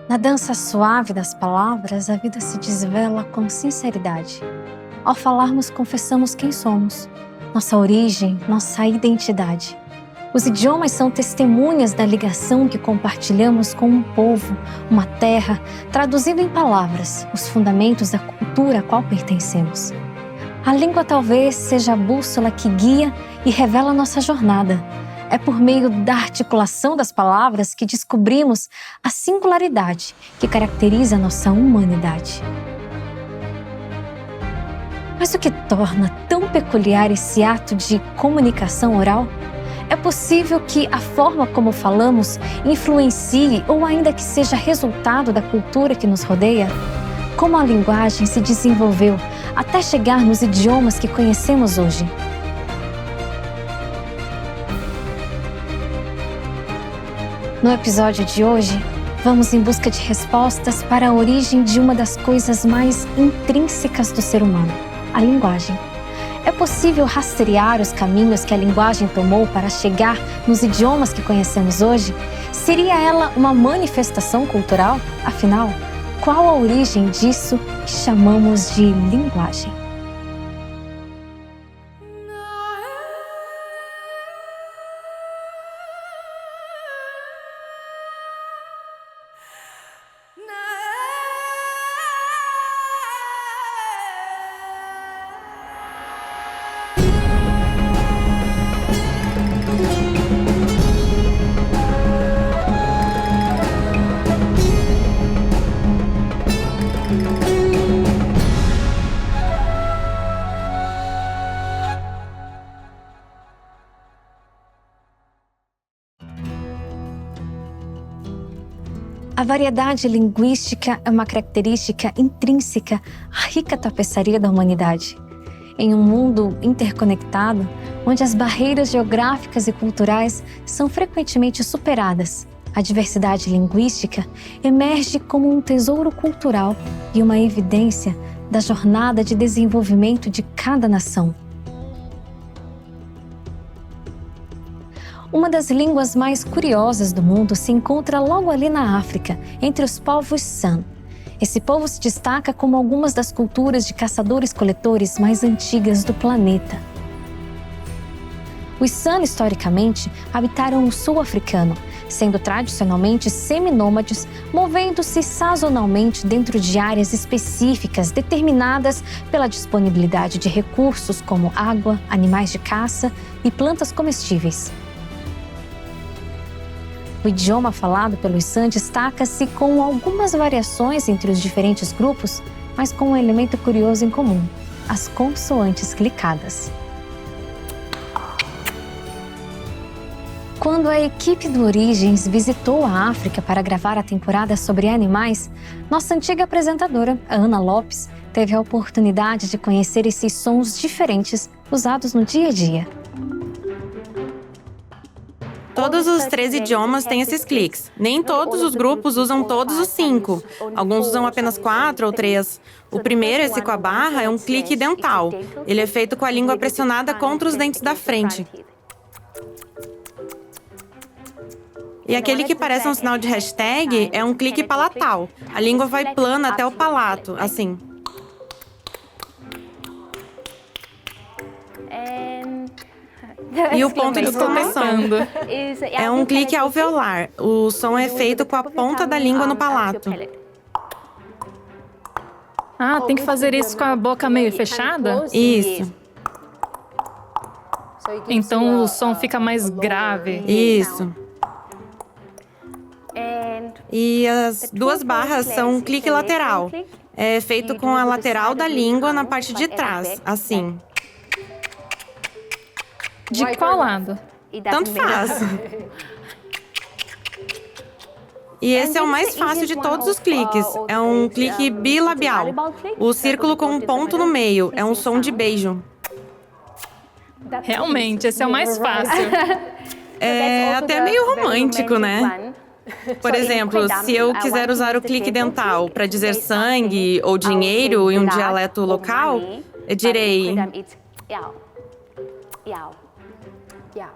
Na dança suave das palavras, a vida se desvela com sinceridade. Ao falarmos, confessamos quem somos, nossa origem, nossa identidade. Os idiomas são testemunhas da ligação que compartilhamos com um povo, uma terra, traduzindo em palavras os fundamentos da cultura a qual pertencemos. A língua talvez seja a bússola que guia e revela nossa jornada. É por meio da articulação das palavras que descobrimos a singularidade que caracteriza a nossa humanidade. Mas o que torna tão peculiar esse ato de comunicação oral? É possível que a forma como falamos influencie ou ainda que seja resultado da cultura que nos rodeia? Como a linguagem se desenvolveu até chegar nos idiomas que conhecemos hoje? No episódio de hoje, vamos em busca de respostas para a origem de uma das coisas mais intrínsecas do ser humano, a linguagem. É possível rastrear os caminhos que a linguagem tomou para chegar nos idiomas que conhecemos hoje? Seria ela uma manifestação cultural? Afinal, qual a origem disso que chamamos de linguagem? A variedade linguística é uma característica intrínseca à rica tapeçaria da humanidade. Em um mundo interconectado, onde as barreiras geográficas e culturais são frequentemente superadas, a diversidade linguística emerge como um tesouro cultural e uma evidência da jornada de desenvolvimento de cada nação. Uma das línguas mais curiosas do mundo se encontra logo ali na África, entre os povos San. Esse povo se destaca como algumas das culturas de caçadores-coletores mais antigas do planeta. Os San, historicamente, habitaram o sul africano, sendo tradicionalmente seminômades, movendo-se sazonalmente dentro de áreas específicas determinadas pela disponibilidade de recursos como água, animais de caça e plantas comestíveis. O idioma falado pelos San destaca-se com algumas variações entre os diferentes grupos, mas com um elemento curioso em comum: as consoantes clicadas. Quando a equipe do Origens visitou a África para gravar a temporada sobre animais, nossa antiga apresentadora, Ana Lopes, teve a oportunidade de conhecer esses sons diferentes usados no dia a dia. Todos os 3 idiomas têm esses cliques. Nem todos os grupos usam todos os 5. Alguns usam apenas 4 ou 3. O primeiro, esse com a barra, é um clique dental. Ele é feito com a língua pressionada contra os dentes da frente. E aquele que parece um sinal de hashtag é um clique palatal. A língua vai plana até o palato, assim. E o ponto de exclamação é um clique alveolar. O som é feito com a ponta da língua no palato. Ah, tem que fazer isso com a boca meio fechada? Isso, Então o som fica mais grave. isso. E as 2 barras são um clique lateral. É feito com a lateral da língua na parte de trás, assim. De qual lado? Tanto faz. E esse é o mais fácil de todos os cliques. É um clique bilabial. O círculo com um ponto no meio. É um som de beijo. Realmente, esse é o mais fácil. É até meio romântico, né? Por exemplo, se eu quiser usar o clique dental para dizer sangue ou dinheiro em um dialeto local, eu direi...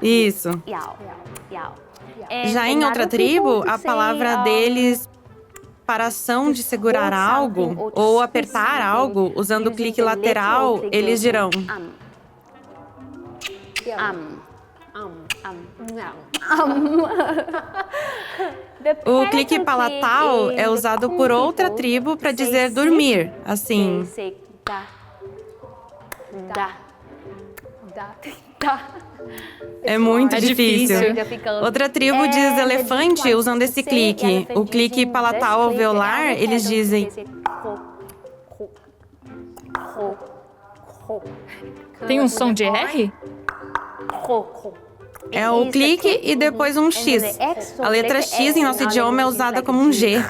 Isso. Já em outra tribo, a palavra deles separação de segurar algo ou apertar algo usando o clique lateral, eles dirão O clique palatal é usado por outra tribo para dizer dormir, assim. É muito difícil. Outra tribo diz elefante usando esse clique. O clique palatal alveolar, eles dizem. Tem um som de R? É o clique e depois um X. A letra X em nosso idioma é usada como um G.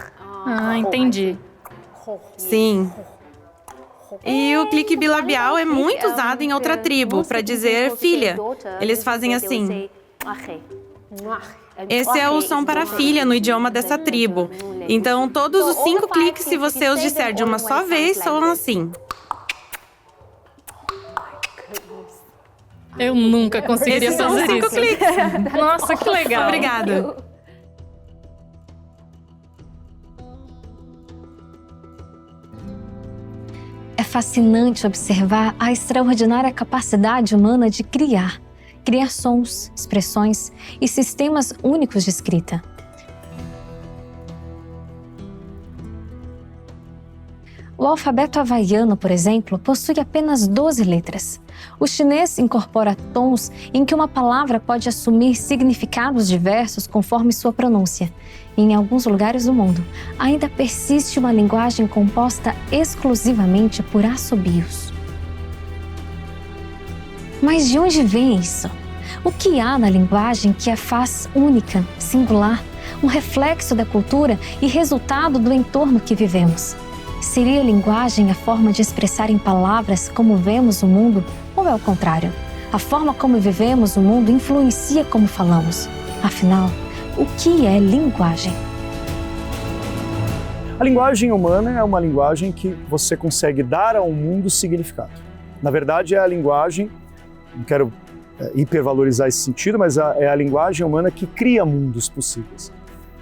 Ah, entendi. Sim. E o clique bilabial é muito usado em outra tribo para dizer filha. Eles fazem assim. Esse é o som para filha no idioma dessa tribo. Então, todos os 5 cliques, se você os disser de uma só vez, soam assim. Eu nunca conseguiria Esses são os fazer 5 isso. cliques. Nossa, que legal. Obrigada. É fascinante observar a extraordinária capacidade humana de criar sons, expressões e sistemas únicos de escrita. O alfabeto havaiano, por exemplo, possui apenas 12 letras. O chinês incorpora tons em que uma palavra pode assumir significados diversos conforme sua pronúncia. E em alguns lugares do mundo, ainda persiste uma linguagem composta exclusivamente por assobios. Mas de onde vem isso? O que há na linguagem que a faz única, singular, um reflexo da cultura e resultado do entorno que vivemos? Seria a linguagem a forma de expressar em palavras como vemos o mundo, ou é o contrário? A forma como vivemos o mundo influencia como falamos. Afinal, o que é linguagem? A linguagem humana é uma linguagem que você consegue dar ao mundo significado. Na verdade, é a linguagem, não quero hipervalorizar esse sentido, mas é a linguagem humana que cria mundos possíveis.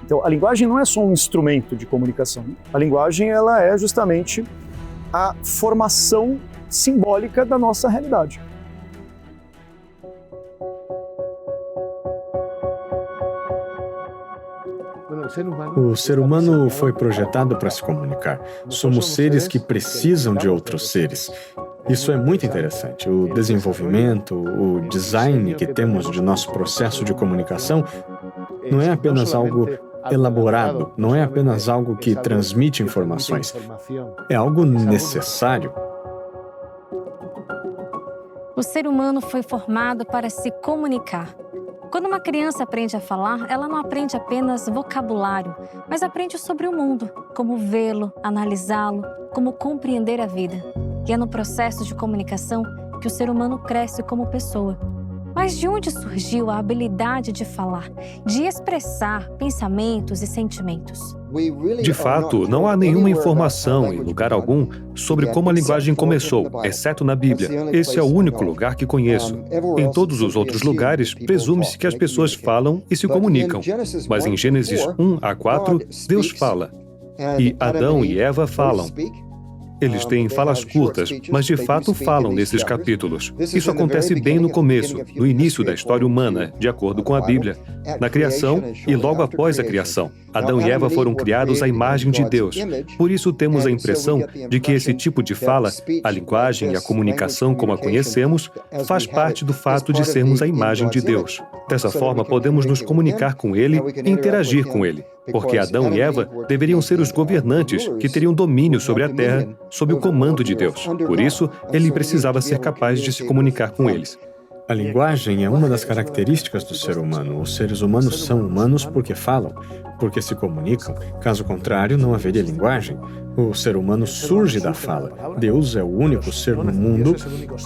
Então, a linguagem não é só um instrumento de comunicação. A linguagem, ela é justamente a formação simbólica da nossa realidade. O ser humano foi projetado para se comunicar. Somos seres que precisam de outros seres. Isso é muito interessante. O desenvolvimento, o design que temos de nosso processo de comunicação não é apenas algo elaborado, não é apenas algo que transmite informações. É algo necessário. O ser humano foi formado para se comunicar. Quando uma criança aprende a falar, ela não aprende apenas vocabulário, mas aprende sobre o mundo, como vê-lo, analisá-lo, como compreender a vida. E é no processo de comunicação que o ser humano cresce como pessoa. Mas de onde surgiu a habilidade de falar, de expressar pensamentos e sentimentos? De fato, não há nenhuma informação em lugar algum sobre como a linguagem começou, exceto na Bíblia. Esse é o único lugar que conheço. Em todos os outros lugares, presume-se que as pessoas falam e se comunicam. Mas em Gênesis 1-4, Deus fala. E Adão e Eva falam. Eles têm falas curtas, mas de fato falam nesses capítulos. Isso acontece bem no começo, no início da história humana, de acordo com a Bíblia. Na criação e logo após a criação. Adão e Eva foram criados à imagem de Deus. Por isso temos a impressão de que esse tipo de fala, a linguagem e a comunicação como a conhecemos, faz parte do fato de sermos a imagem de Deus. Dessa forma, podemos nos comunicar com Ele e interagir com Ele. Porque Adão e Eva deveriam ser os governantes que teriam domínio sobre a terra, sob o comando de Deus. Por isso, ele precisava ser capaz de se comunicar com eles. A linguagem é uma das características do ser humano. Os seres humanos são humanos porque falam, porque se comunicam. Caso contrário, não haveria linguagem. O ser humano surge da fala. Deus é o único ser no mundo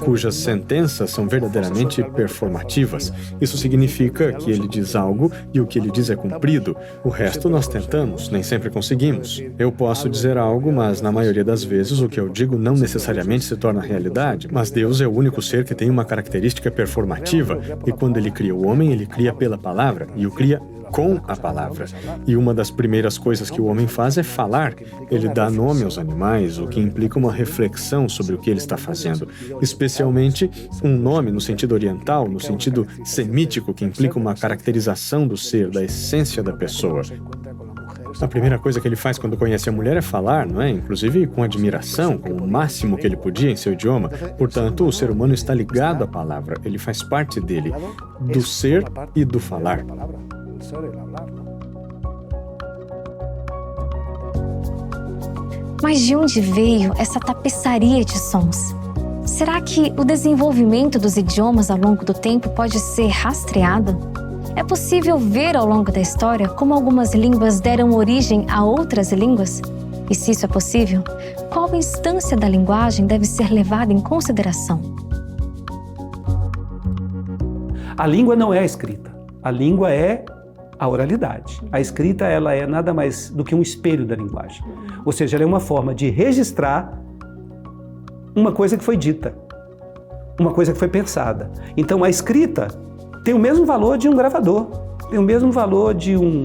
cujas sentenças são verdadeiramente performativas. Isso significa que ele diz algo e o que ele diz é cumprido. O resto nós tentamos, nem sempre conseguimos. Eu posso dizer algo, mas na maioria das vezes o que eu digo não necessariamente se torna realidade. Mas Deus é o único ser que tem uma característica performativa. E quando ele cria o homem, ele cria pela palavra e o cria com a palavra. E uma das primeiras coisas que o homem faz é falar. Ele dá nome aos animais, o que implica uma reflexão sobre o que ele está fazendo. Especialmente um nome no sentido oriental, no sentido semítico, que implica uma caracterização do ser, da essência da pessoa. A primeira coisa que ele faz quando conhece a mulher é falar, não é? Inclusive com admiração, com o máximo que ele podia em seu idioma. Portanto, o ser humano está ligado à palavra, ele faz parte dele, do ser e do falar. Mas de onde veio essa tapeçaria de sons? Será que o desenvolvimento dos idiomas ao longo do tempo pode ser rastreado? É possível ver ao longo da história como algumas línguas deram origem a outras línguas? E se isso é possível, qual instância da linguagem deve ser levada em consideração? A língua não é a escrita. A língua é a oralidade. A escrita ela é nada mais do que um espelho da linguagem. Ou seja, ela é uma forma de registrar uma coisa que foi dita, uma coisa que foi pensada. Então a escrita tem o mesmo valor de um gravador, tem o mesmo valor de um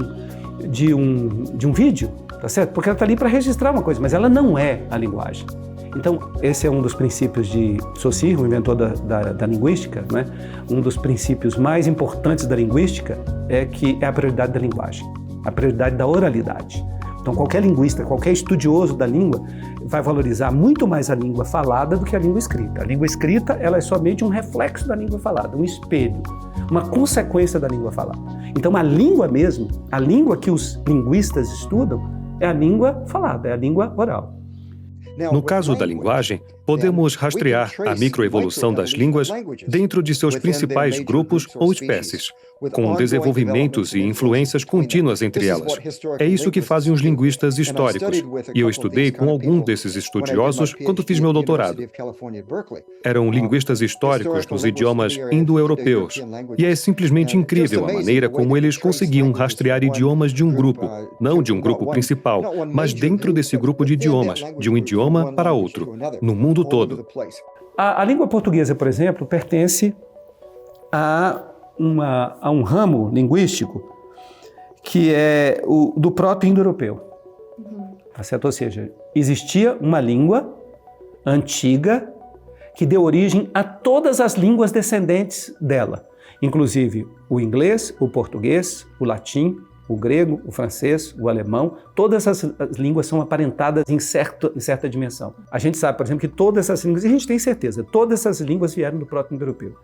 vídeo, tá certo? Porque ela está ali para registrar uma coisa, mas ela não é a linguagem. Então, esse é um dos princípios de Saussure, o inventor da linguística, né? Um dos princípios mais importantes da linguística é que é a prioridade da linguagem, a prioridade da oralidade. Então, qualquer linguista, qualquer estudioso da língua vai valorizar muito mais a língua falada do que a língua escrita. A língua escrita ela é somente um reflexo da língua falada, um espelho, uma consequência da língua falada. Então, a língua mesmo, a língua que os linguistas estudam, é a língua falada, é a língua oral. No caso da linguagem, podemos rastrear a microevolução das línguas dentro de seus principais grupos ou espécies, com desenvolvimentos e influências contínuas entre elas. É isso que fazem os linguistas históricos, e eu estudei com algum desses estudiosos quando fiz meu doutorado. Eram linguistas históricos dos idiomas indo-europeus, e é simplesmente incrível a maneira como eles conseguiam rastrear idiomas de um grupo, não de um grupo principal, mas dentro desse grupo de idiomas, de um idioma para outro, no mundo todo. A língua portuguesa, por exemplo, pertence a um ramo linguístico que é o do próprio indo-europeu. Tá certo? Ou seja, existia uma língua antiga que deu origem a todas as línguas descendentes dela, inclusive o inglês, o português, o latim, o grego, o francês, o alemão. Todas as línguas são aparentadas em certa dimensão. A gente sabe, por exemplo, que todas essas línguas, e a gente tem certeza, todas essas línguas vieram do proto-indo-europeu.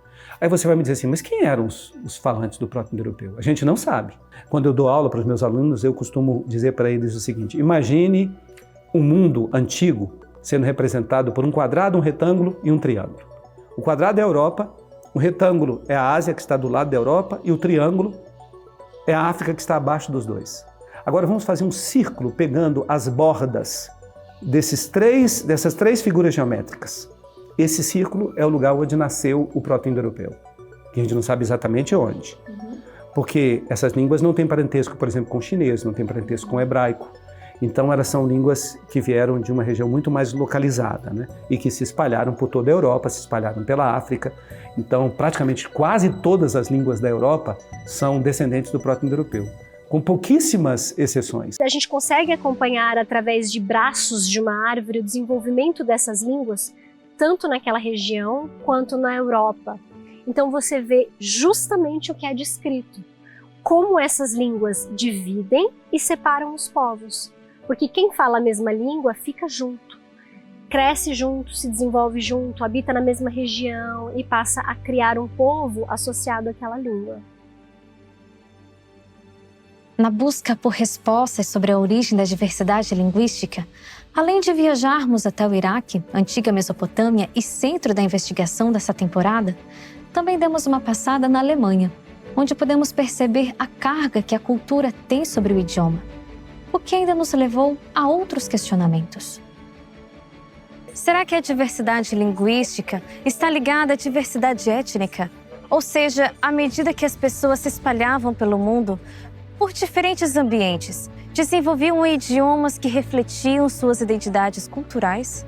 Aí você vai me dizer assim, mas quem eram os falantes do proto-indo-europeu? A gente não sabe. Quando eu dou aula para os meus alunos, eu costumo dizer para eles o seguinte: imagine um mundo antigo sendo representado por um quadrado, um retângulo e um triângulo. O quadrado é a Europa, o retângulo é a Ásia, que está do lado da Europa, e o triângulo é a África, que está abaixo dos dois. Agora vamos fazer um círculo pegando as bordas dessas três figuras geométricas. Esse círculo é o lugar onde nasceu o proto-indo-europeu, que a gente não sabe exatamente onde. Porque essas línguas não têm parentesco, por exemplo, com o chinês, não têm parentesco com o hebraico. Então elas são línguas que vieram de uma região muito mais localizada, né? E que se espalharam por toda a Europa, se espalharam pela África. Então praticamente quase todas as línguas da Europa são descendentes do proto-indo-europeu, com pouquíssimas exceções. A gente consegue acompanhar através de braços de uma árvore o desenvolvimento dessas línguas, tanto naquela região quanto na Europa. Então você vê justamente o que é descrito, como essas línguas dividem e separam os povos. Porque quem fala a mesma língua fica junto, cresce junto, se desenvolve junto, habita na mesma região e passa a criar um povo associado àquela língua. Na busca por respostas sobre a origem da diversidade linguística, além de viajarmos até o Iraque, antiga Mesopotâmia e centro da investigação dessa temporada, também demos uma passada na Alemanha, onde podemos perceber a carga que a cultura tem sobre o idioma, o que ainda nos levou a outros questionamentos. Será que a diversidade linguística está ligada à diversidade étnica? Ou seja, à medida que as pessoas se espalhavam pelo mundo, por diferentes ambientes, desenvolviam idiomas que refletiam suas identidades culturais?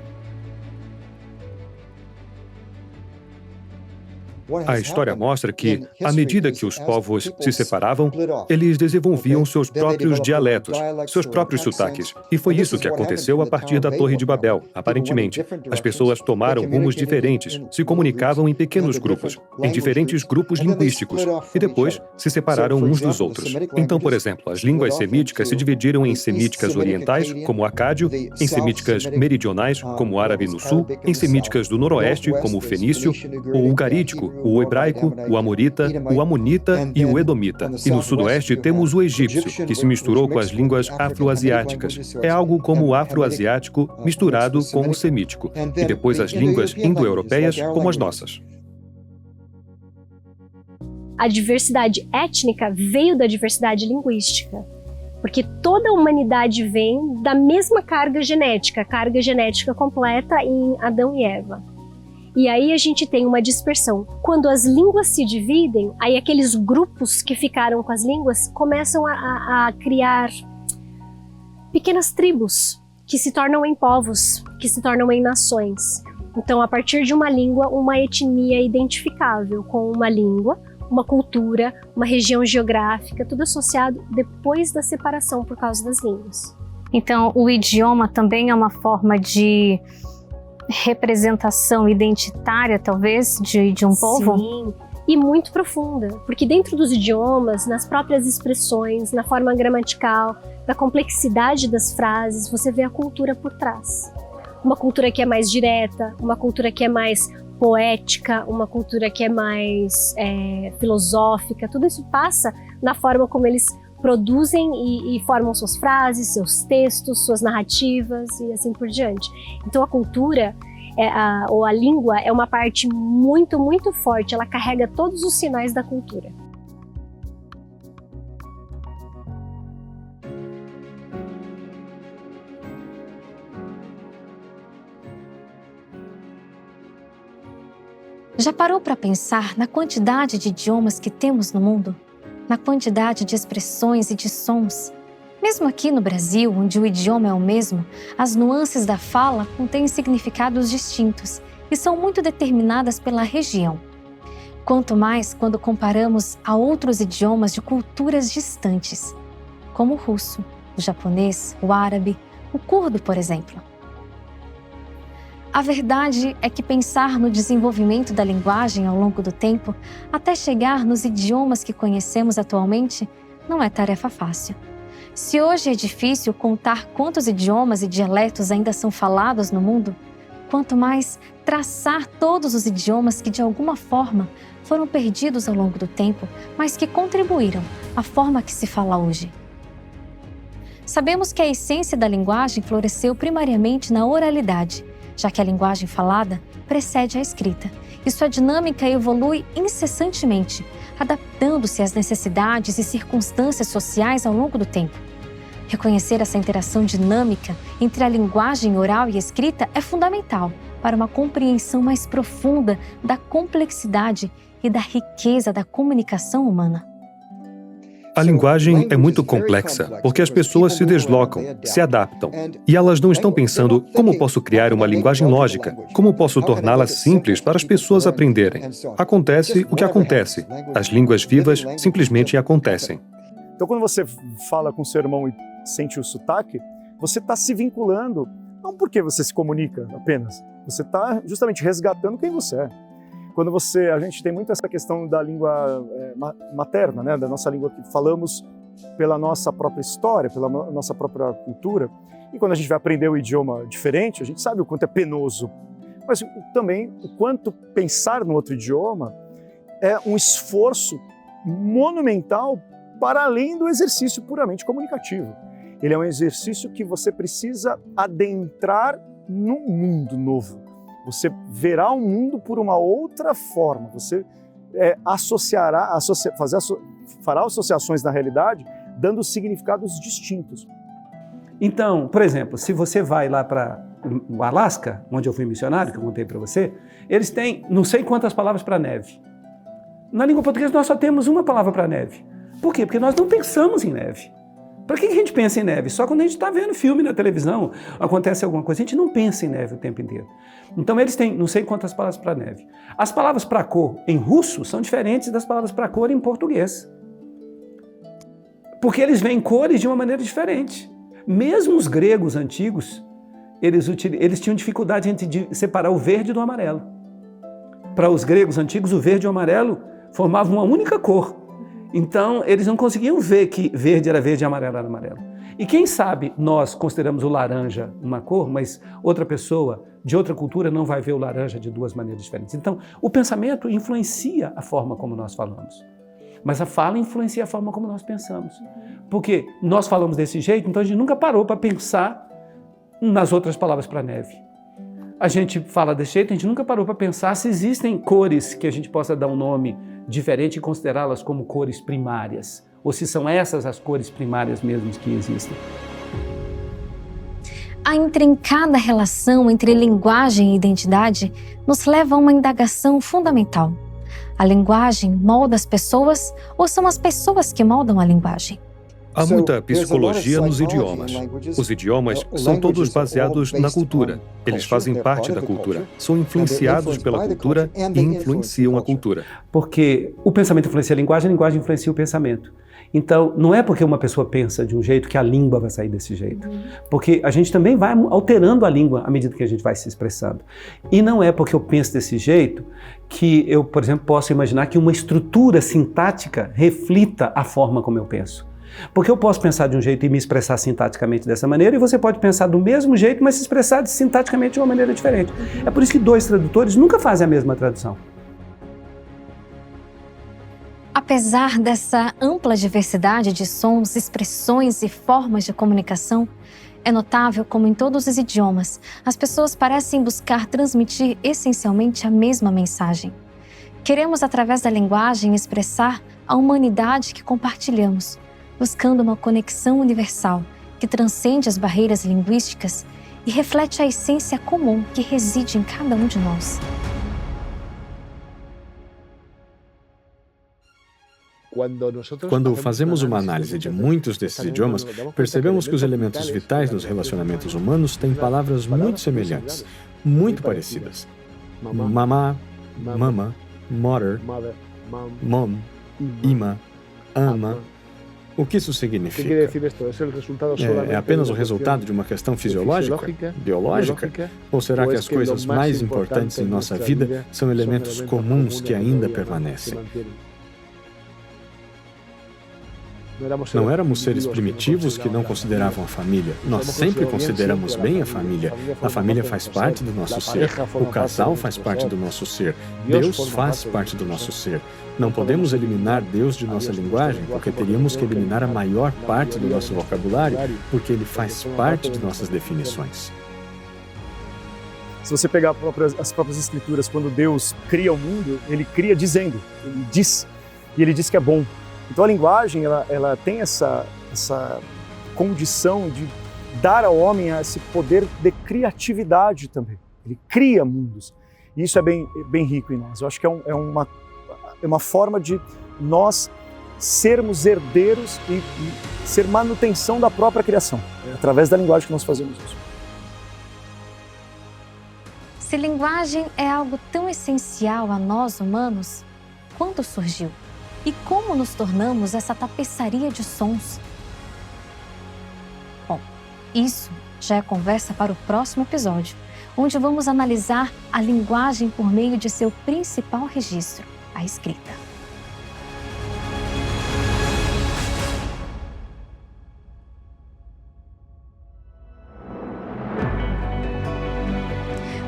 A história mostra que, à medida que os povos se separavam, eles desenvolviam seus próprios dialetos, seus próprios sotaques. E foi isso que aconteceu a partir da Torre de Babel. Aparentemente, as pessoas tomaram rumos diferentes, se comunicavam em pequenos grupos, em diferentes grupos linguísticos, e depois se separaram uns dos outros. Então, por exemplo, as línguas semíticas se dividiram em semíticas orientais, como o acádio, em semíticas meridionais, como o árabe no sul, em semíticas do noroeste, como o fenício, o ugarítico, o hebraico, o amorita, o amonita e o edomita. E no sudoeste temos o egípcio, que se misturou com as línguas afroasiáticas. É algo como o afroasiático misturado com o semítico. E depois as línguas indo-europeias, como as nossas. A diversidade étnica veio da diversidade linguística, porque toda a humanidade vem da mesma carga genética completa em Adão e Eva. E aí a gente tem uma dispersão. Quando as línguas se dividem, aí aqueles grupos que ficaram com as línguas começam a criar pequenas tribos que se tornam em povos, que se tornam em nações. Então, a partir de uma língua, uma etnia identificável com uma língua, uma cultura, uma região geográfica, tudo associado depois da separação por causa das línguas. Então, o idioma também é uma forma de representação identitária, talvez, de um povo? Sim, e muito profunda, porque dentro dos idiomas, nas próprias expressões, na forma gramatical, da complexidade das frases, você vê a cultura por trás. Uma cultura que é mais direta, uma cultura que é mais poética, uma cultura que é mais filosófica, tudo isso passa na forma como eles produzem e formam suas frases, seus textos, suas narrativas e assim por diante. Então a cultura, ou a língua, é uma parte muito, muito forte, ela carrega todos os sinais da cultura. Já parou para pensar na quantidade de idiomas que temos no mundo? Na quantidade de expressões e de sons? Mesmo aqui no Brasil, onde o idioma é o mesmo, as nuances da fala contêm significados distintos e são muito determinadas pela região. Quanto mais quando comparamos a outros idiomas de culturas distantes, como o russo, o japonês, o árabe, o curdo, por exemplo. A verdade é que pensar no desenvolvimento da linguagem ao longo do tempo, até chegar nos idiomas que conhecemos atualmente, não é tarefa fácil. Se hoje é difícil contar quantos idiomas e dialetos ainda são falados no mundo, quanto mais traçar todos os idiomas que de alguma forma foram perdidos ao longo do tempo, mas que contribuíram à forma que se fala hoje. Sabemos que a essência da linguagem floresceu primariamente na oralidade, já que a linguagem falada precede a escrita, e sua dinâmica evolui incessantemente, adaptando-se às necessidades e circunstâncias sociais ao longo do tempo. Reconhecer essa interação dinâmica entre a linguagem oral e escrita é fundamental para uma compreensão mais profunda da complexidade e da riqueza da comunicação humana. A linguagem é muito complexa, porque as pessoas se deslocam, se adaptam, e elas não estão pensando como posso criar uma linguagem lógica, como posso torná-la simples para as pessoas aprenderem. Acontece o que acontece. As línguas vivas simplesmente acontecem. Então, quando você fala com seu irmão e sente o sotaque, você está se vinculando, não porque você se comunica apenas, você está justamente resgatando quem você é. Quando a gente tem muito essa questão da língua materna, né? Da nossa língua que falamos pela nossa própria história, pela nossa própria cultura. E quando a gente vai aprender um idioma diferente, a gente sabe o quanto é penoso. Mas também o quanto pensar no outro idioma é um esforço monumental para além do exercício puramente comunicativo. Ele é um exercício que você precisa adentrar num mundo novo. Você verá o mundo por uma outra forma. Você fará associações na realidade, dando significados distintos. Então, por exemplo, se você vai lá para o Alasca, onde eu fui missionário, que eu contei para você, eles têm não sei quantas palavras para neve. Na língua portuguesa nós só temos uma palavra para neve. Por quê? Porque nós não pensamos em neve. Para que a gente pensa em neve? Só quando a gente está vendo filme na televisão, acontece alguma coisa, a gente não pensa em neve o tempo inteiro. Então eles têm não sei quantas palavras para neve. As palavras para cor em russo são diferentes das palavras para cor em português. Porque eles veem cores de uma maneira diferente. Mesmo os gregos antigos, eles tinham dificuldade de separar o verde do amarelo. Para os gregos antigos, o verde e o amarelo formavam uma única cor. Então, eles não conseguiam ver que verde era verde e amarelo era amarelo. E quem sabe nós consideramos o laranja uma cor, mas outra pessoa de outra cultura não vai ver o laranja de duas maneiras diferentes. Então, o pensamento influencia a forma como nós falamos. Mas a fala influencia a forma como nós pensamos. Porque nós falamos desse jeito, então a gente nunca parou para pensar nas outras palavras para neve. A gente fala desse jeito, a gente nunca parou para pensar se existem cores que a gente possa dar um nome diferente e considerá-las como cores primárias. Ou se são essas as cores primárias mesmo que existem. A intrincada relação entre linguagem e identidade nos leva a uma indagação fundamental. A linguagem molda as pessoas ou são as pessoas que moldam a linguagem? Há muita psicologia nos idiomas. Os idiomas são todos baseados na cultura. Eles fazem parte da cultura, são influenciados pela cultura e influenciam a cultura. Porque o pensamento influencia a linguagem influencia o pensamento. Então, não é porque uma pessoa pensa de um jeito que a língua vai sair desse jeito. Porque a gente também vai alterando a língua à medida que a gente vai se expressando. E não é porque eu penso desse jeito que eu, por exemplo, posso imaginar que uma estrutura sintática reflita a forma como eu penso. Porque eu posso pensar de um jeito e me expressar sintaticamente dessa maneira, e você pode pensar do mesmo jeito, mas se expressar sintaticamente de uma maneira diferente. É por isso que dois tradutores nunca fazem a mesma tradução. Apesar dessa ampla diversidade de sons, expressões e formas de comunicação, é notável como em todos os idiomas, as pessoas parecem buscar transmitir essencialmente a mesma mensagem. Queremos, através da linguagem, expressar a humanidade que compartilhamos, buscando uma conexão universal que transcende as barreiras linguísticas e reflete a essência comum que reside em cada um de nós. Quando fazemos uma análise de muitos desses idiomas, percebemos que os elementos vitais dos relacionamentos humanos têm palavras muito semelhantes, muito parecidas. Mamá, mama, mother, mom, ima, ama. O que isso significa? É apenas o resultado de uma questão fisiológica, biológica? Ou será que as coisas mais importantes em nossa vida são elementos comuns que ainda permanecem? Não éramos seres primitivos que não consideravam a família. Nós sempre consideramos bem a família. A família faz parte do nosso ser. O casal faz parte do nosso ser. Deus faz parte do nosso ser. Não podemos eliminar Deus de nossa linguagem, porque teríamos que eliminar a maior parte do nosso vocabulário, porque ele faz parte de nossas definições. Se você pegar as próprias escrituras, quando Deus cria o mundo, ele cria dizendo, ele diz, e ele diz que é bom. Então a linguagem, ela tem essa condição de dar ao homem esse poder de criatividade também. Ele cria mundos. E isso é bem rico em nós. Eu acho que é uma forma de nós sermos herdeiros e ser manutenção da própria criação. É através da linguagem que nós fazemos isso. Se linguagem é algo tão essencial a nós humanos, quando surgiu? E como nos tornamos essa tapeçaria de sons? Bom, isso já é conversa para o próximo episódio, onde vamos analisar a linguagem por meio de seu principal registro, a escrita.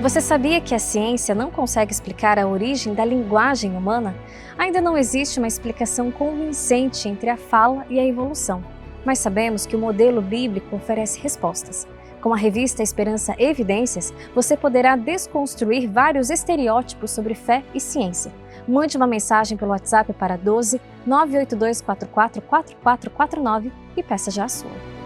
Você sabia que a ciência não consegue explicar a origem da linguagem humana? Ainda não existe uma explicação convincente entre a fala e a evolução, mas sabemos que o modelo bíblico oferece respostas. Com a revista Esperança Evidências, você poderá desconstruir vários estereótipos sobre fé e ciência. Mande uma mensagem pelo WhatsApp para 12 982 44 4449 e peça já a sua.